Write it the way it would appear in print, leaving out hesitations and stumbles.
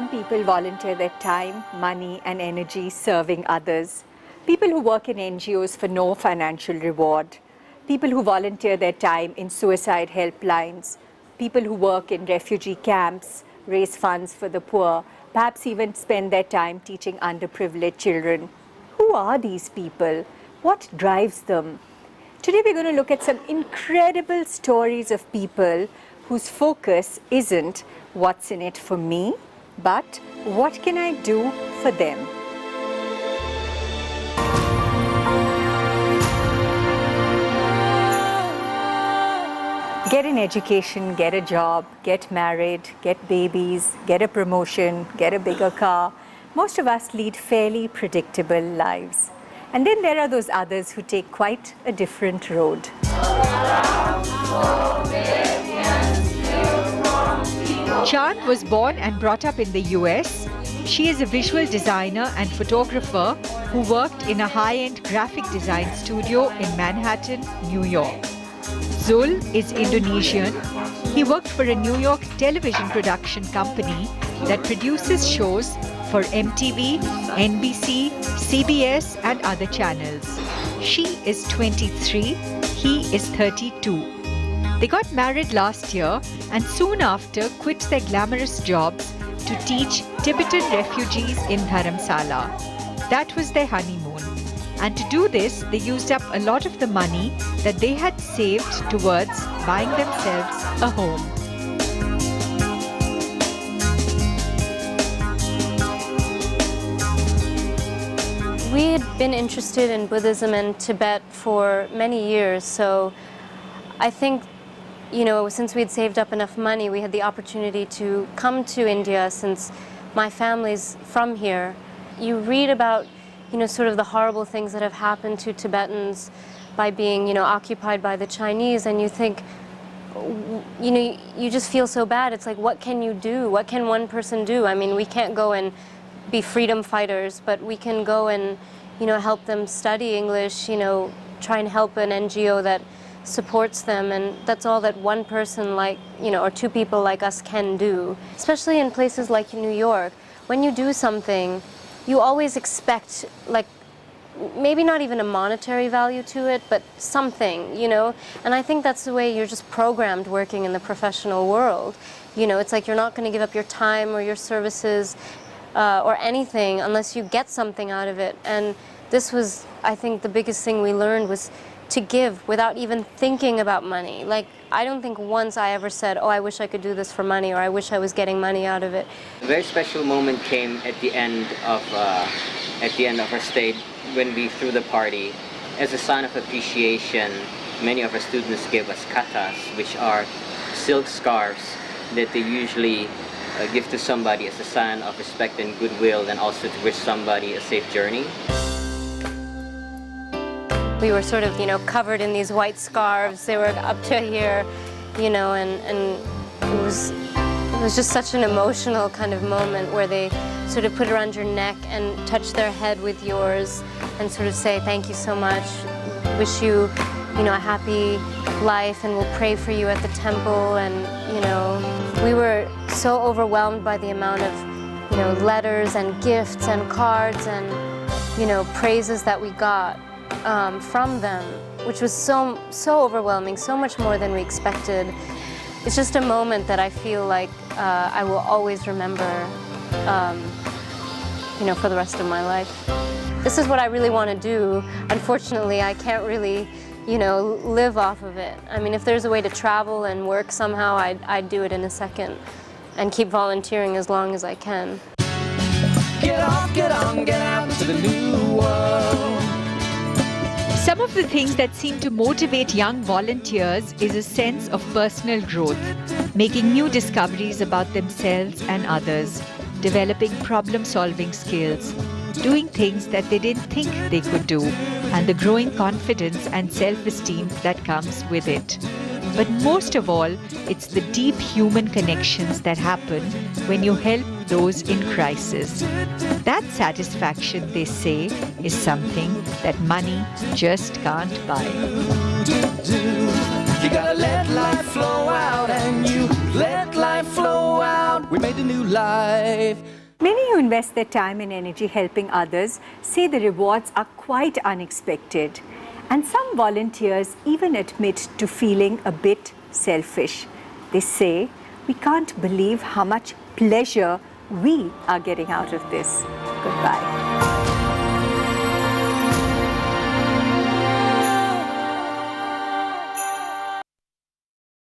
Some people volunteer their time, money, and energy serving others. People who work in NGOs for no financial reward. People who volunteer their time in suicide helplines. People who work in refugee camps, raise funds for the poor, perhaps even spend their time teaching underprivileged children. Who are these people? What drives them? Today we're going to look at some incredible stories of people whose focus isn't what's in it for me, but what can I do for them? Get an education, get a job, get married, get babies, get a promotion, get a bigger car. Most of us lead fairly predictable lives. And then there are those others who take quite a different road. Chand was born and brought up in the US. She is a visual designer and photographer who worked in a high-end graphic design studio in Manhattan, New York. Zul is Indonesian. He worked for a New York television production company that produces shows for MTV, NBC, CBS and other channels. She is 23, he is 32. They got married last year and soon after quit their glamorous jobs to teach Tibetan refugees in Dharamsala. That was their honeymoon. And to do this, they used up a lot of the money that they had saved towards buying themselves a home. We had been interested in Buddhism and Tibet for many years, so I think, since we'd saved up enough money, we had the opportunity to come to India since my family's from here. You read about, sort of the horrible things that have happened to Tibetans by being, occupied by the Chinese, and you think, you just feel so bad. It's like, what can you do? What can one person do? I mean, we can't go and be freedom fighters, but we can go and, help them study English, try and help an NGO that supports them, and that's all that one person or two people like us can do. Especially in places like New York, when you do something, you always expect, maybe not even a monetary value to it, but something, and I think that's the way you're just programmed working in the professional world. It's like you're not going to give up your time or your services or anything unless you get something out of it. And this was, I think, the biggest thing we learned was to give without even thinking about money. I don't think once I ever said, oh, I wish I could do this for money, or I wish I was getting money out of it. A very special moment came at the end of our stay when we threw the party. As a sign of appreciation, many of our students gave us katas, which are silk scarves that they usually give to somebody as a sign of respect and goodwill, and also to wish somebody a safe journey. We were sort of, covered in these white scarves. They were up to here, and it was just such an emotional kind of moment where they sort of put it around your neck and touch their head with yours and sort of say, thank you so much, wish you, a happy life, and we'll pray for you at the temple. And, we were so overwhelmed by the amount of, letters and gifts and cards and, praises that we got from them, which was so overwhelming, so much more than we expected. It's just a moment that I feel like I will always remember, for the rest of my life. This is what I really want to do. Unfortunately, I can't really, live off of it. I mean, if there's a way to travel and work somehow, I'd do it in a second and keep volunteering as long as I can. Get off, get on, get out into the new world. Some of the things that seem to motivate young volunteers is a sense of personal growth, making new discoveries about themselves and others, developing problem-solving skills, doing things that they didn't think they could do, and the growing confidence and self-esteem that comes with it. But most of all, it's the deep human connections that happen when you help those in crisis. That satisfaction, they say, is something that money just can't buy. You gotta let life flow out, and you let life flow out. We made a new life. Many who invest their time and energy helping others say the rewards are quite unexpected. And some volunteers even admit to feeling a bit selfish. They say, we can't believe how much pleasure we are getting out of this. Goodbye.